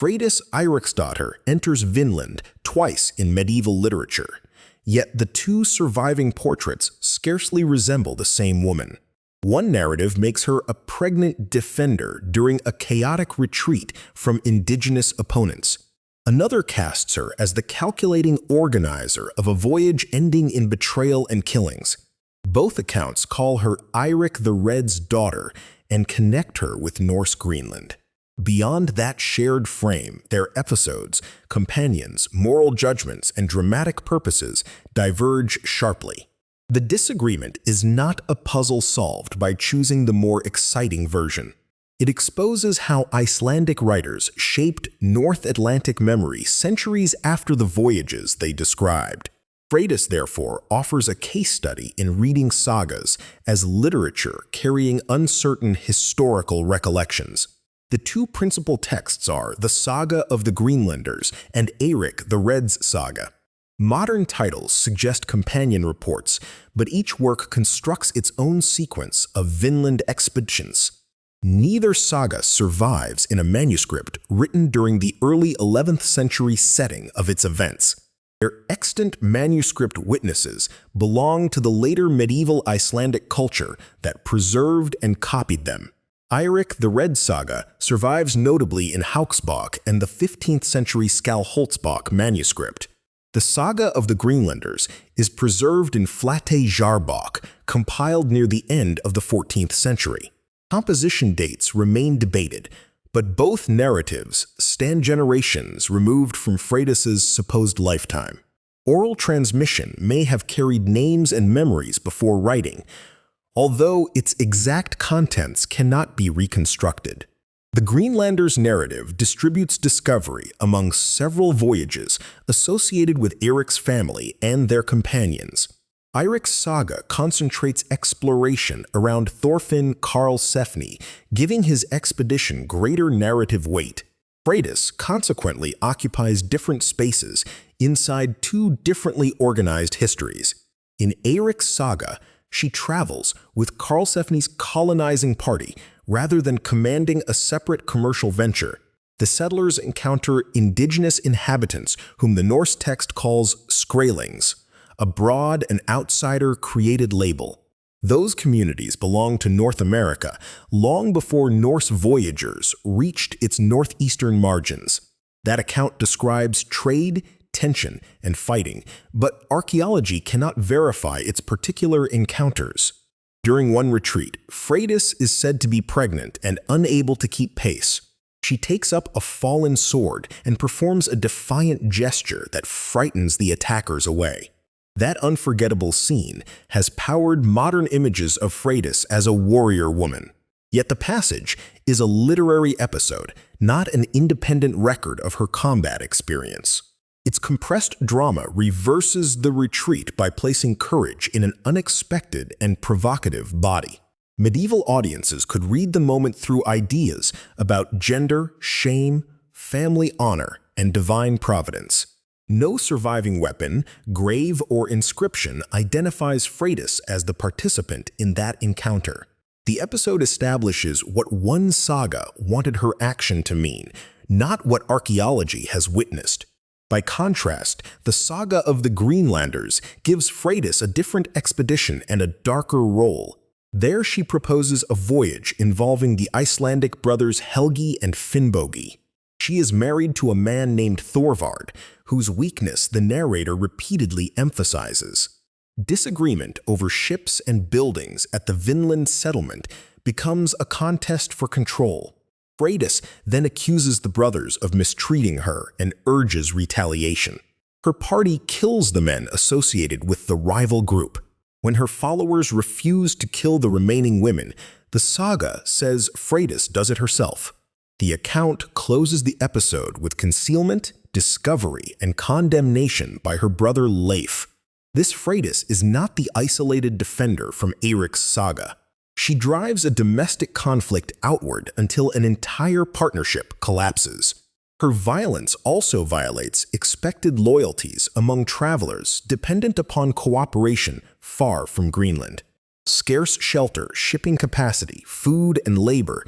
Freydis Eiriksdottir enters Vinland twice in medieval literature, yet the two surviving portraits scarcely resemble the same woman. One narrative makes her a pregnant defender during a chaotic retreat from indigenous opponents. Another casts her as the calculating organizer of a voyage ending in betrayal and killings. Both accounts call her Eirik the Red's daughter and connect her with Norse Greenland. Beyond that shared frame, their episodes, companions, moral judgments, and dramatic purposes diverge sharply. The disagreement is not a puzzle solved by choosing the more exciting version. It exposes how Icelandic writers shaped North Atlantic memory centuries after the voyages they described. Freydis, therefore, offers a case study in reading sagas as literature carrying uncertain historical recollections. The two principal texts are the Saga of the Greenlanders and Eirik the Red's Saga. Modern titles suggest companion reports, but each work constructs its own sequence of Vinland expeditions. Neither saga survives in a manuscript written during the early 11th century setting of its events. Their extant manuscript witnesses belong to the later medieval Icelandic culture that preserved and copied them. Eirik the Red Saga survives notably in Hauksbók and the 15th century Skálholtsbók manuscript. The Saga of the Greenlanders is preserved in Flateyjarbók, compiled near the end of the 14th century. Composition dates remain debated, but both narratives stand generations removed from Freydis's supposed lifetime. Oral transmission may have carried names and memories before writing, although its exact contents cannot be reconstructed. The Greenlanders narrative distributes discovery among several voyages associated with Eirik's family and their companions. Eirik's saga concentrates exploration around Thorfinn Karlsefni, giving his expedition greater narrative weight. Freydis consequently occupies different spaces inside two differently organized histories. In Eirik's saga, she travels with Karlsefni's colonizing party rather than commanding a separate commercial venture. The settlers encounter indigenous inhabitants whom the Norse text calls skrælings, a broad and outsider-created label. Those communities belonged to North America long before Norse voyagers reached its northeastern margins. That account describes trade, tension, and fighting, but archaeology cannot verify its particular encounters. During one retreat, Freydis is said to be pregnant and unable to keep pace. She takes up a fallen sword and performs a defiant gesture that frightens the attackers away. That unforgettable scene has powered modern images of Freydis as a warrior woman. Yet the passage is a literary episode, not an independent record of her combat experience. Its compressed drama reverses the retreat by placing courage in an unexpected and provocative body. Medieval audiences could read the moment through ideas about gender, shame, family honor, and divine providence. No surviving weapon, grave, or inscription identifies Freydis as the participant in that encounter. The episode establishes what one saga wanted her action to mean, not what archaeology has witnessed. By contrast, the Saga of the Greenlanders gives Freydis a different expedition and a darker role. There she proposes a voyage involving the Icelandic brothers Helgi and Finnbogi. She is married to a man named Thorvard, whose weakness the narrator repeatedly emphasizes. Disagreement over ships and buildings at the Vinland settlement becomes a contest for control. Freydis then accuses the brothers of mistreating her and urges retaliation. Her party kills the men associated with the rival group. When her followers refuse to kill the remaining women, the saga says Freydis does it herself. The account closes the episode with concealment, discovery, and condemnation by her brother Leif. This Freydis is not the isolated defender from Eirik's saga. She drives a domestic conflict outward until an entire partnership collapses. Her violence also violates expected loyalties among travelers dependent upon cooperation far from Greenland. Scarce shelter, shipping capacity, food, and labor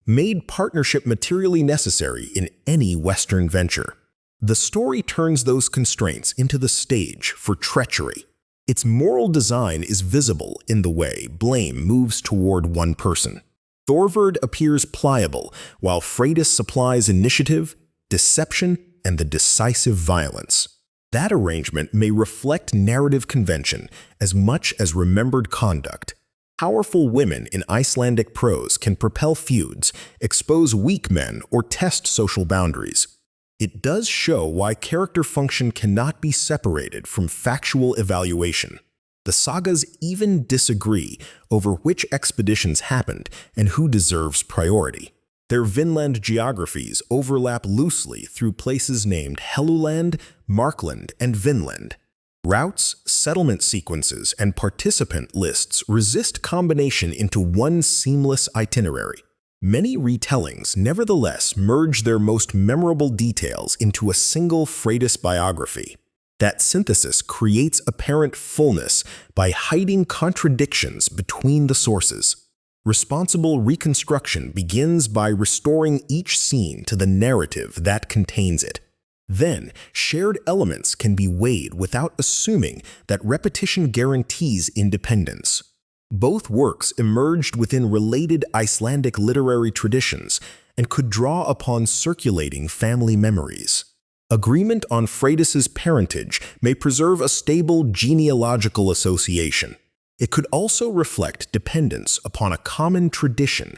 made partnership materially necessary in any Western venture. The story turns those constraints into the stage for treachery. Its moral design is visible in the way blame moves toward one person. Thorvard appears pliable, while Freydis supplies initiative, deception, and the decisive violence. That arrangement may reflect narrative convention as much as remembered conduct. Powerful women in Icelandic prose can propel feuds, expose weak men, or test social boundaries. It does show why character function cannot be separated from factual evaluation. The sagas even disagree over which expeditions happened and who deserves priority. Their Vinland geographies overlap loosely through places named Helluland, Markland, and Vinland. Routes, settlement sequences, and participant lists resist combination into one seamless itinerary. Many retellings nevertheless merge their most memorable details into a single Freydis biography. That synthesis creates apparent fullness by hiding contradictions between the sources. Responsible reconstruction begins by restoring each scene to the narrative that contains it. Then, shared elements can be weighed without assuming that repetition guarantees independence. Both works emerged within related Icelandic literary traditions and could draw upon circulating family memories. Agreement on Freydis's parentage may preserve a stable genealogical association. It could also reflect dependence upon a common tradition,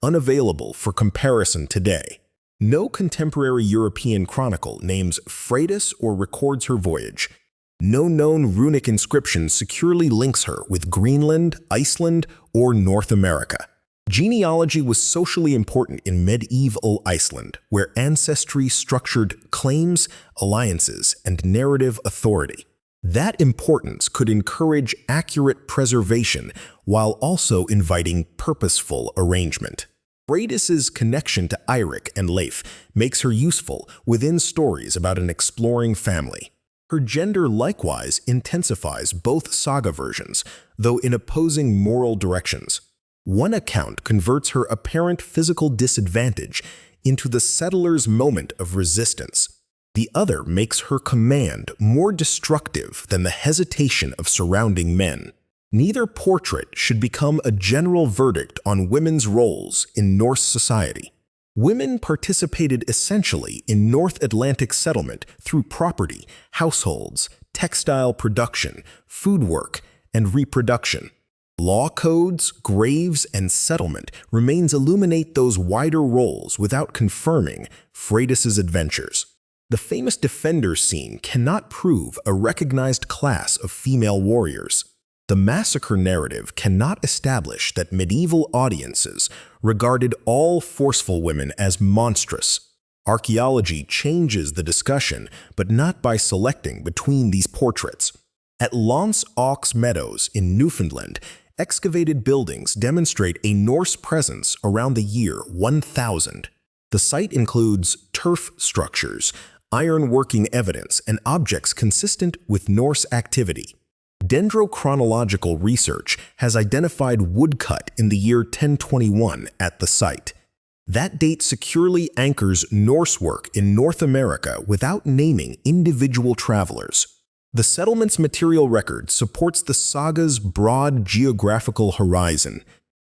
unavailable for comparison today. No contemporary European chronicle names Freydis or records her voyage. No known runic inscription securely links her with Greenland, Iceland, or North America. Genealogy was socially important in medieval Iceland, where ancestry structured claims, alliances, and narrative authority. That importance could encourage accurate preservation while also inviting purposeful arrangement. Freydis's connection to Eirik and Leif makes her useful within stories about an exploring family. Her gender likewise intensifies both saga versions, though in opposing moral directions. One account converts her apparent physical disadvantage into the settler's moment of resistance. The other makes her command more destructive than the hesitation of surrounding men. Neither portrait should become a general verdict on women's roles in Norse society. Women participated essentially in North Atlantic settlement through property, households, textile production, food work, and reproduction. Law codes, graves, and settlement remains illuminate those wider roles without confirming Freydis's adventures. The famous defender scene cannot prove a recognized class of female warriors. The massacre narrative cannot establish that medieval audiences regarded all forceful women as monstrous. Archaeology changes the discussion, but not by selecting between these portraits. At Lance Aux Meadows in Newfoundland, excavated buildings demonstrate a Norse presence around the year 1000. The site includes turf structures, iron-working evidence, and objects consistent with Norse activity. Dendrochronological research has identified woodcut in the year 1021 at the site. That date securely anchors Norse work in North America without naming individual travelers. The settlement's material record supports the saga's broad geographical horizon.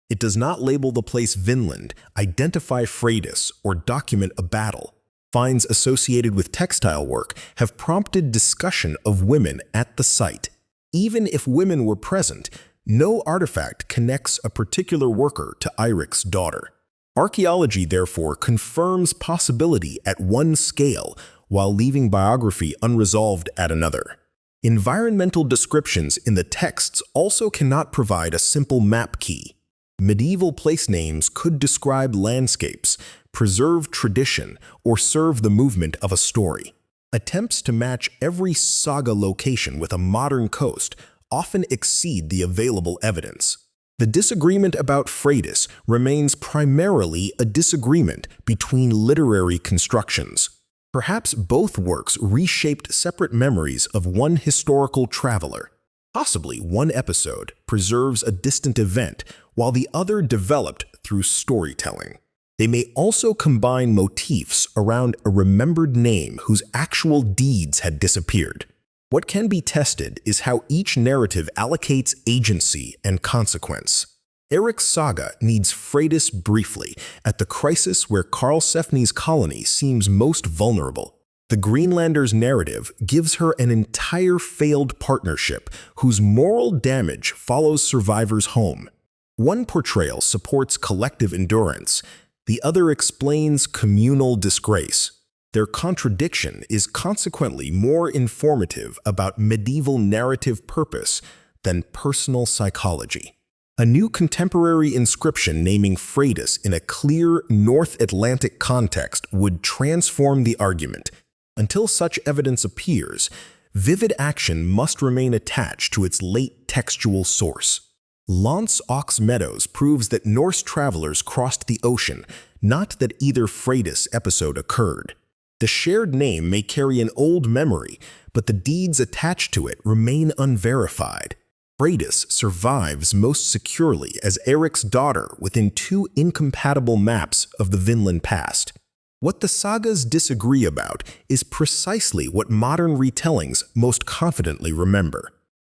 It does not label the place Vinland, identify Freydis, or document a battle. Finds associated with textile work have prompted discussion of women at the site. Even if women were present, no artifact connects a particular worker to Eirik's daughter. Archaeology, therefore, confirms possibility at one scale while leaving biography unresolved at another. Environmental descriptions in the texts also cannot provide a simple map key. Medieval place names could describe landscapes, preserve tradition, or serve the movement of a story. Attempts to match every saga location with a modern coast often exceed the available evidence. The disagreement about Freydis remains primarily a disagreement between literary constructions. Perhaps both works reshaped separate memories of one historical traveler. Possibly one episode preserves a distant event, while the other developed through storytelling. They may also combine motifs around a remembered name whose actual deeds had disappeared. What can be tested is how each narrative allocates agency and consequence. Eirik's saga needs Freydis briefly, at the crisis where Karlsefni's colony seems most vulnerable. The Greenlanders' narrative gives her an entire failed partnership whose moral damage follows survivors home. One portrayal supports collective endurance, the other explains communal disgrace. Their contradiction is consequently more informative about medieval narrative purpose than personal psychology. A new contemporary inscription naming Freydis in a clear North Atlantic context would transform the argument. Until such evidence appears, vivid action must remain attached to its late textual source. Launce Ox Meadows proves that Norse travelers crossed the ocean, not that either Freydis episode occurred. The shared name may carry an old memory, but the deeds attached to it remain unverified. Freydis survives most securely as Eirik's daughter within two incompatible maps of the Vinland past. What the sagas disagree about is precisely what modern retellings most confidently remember.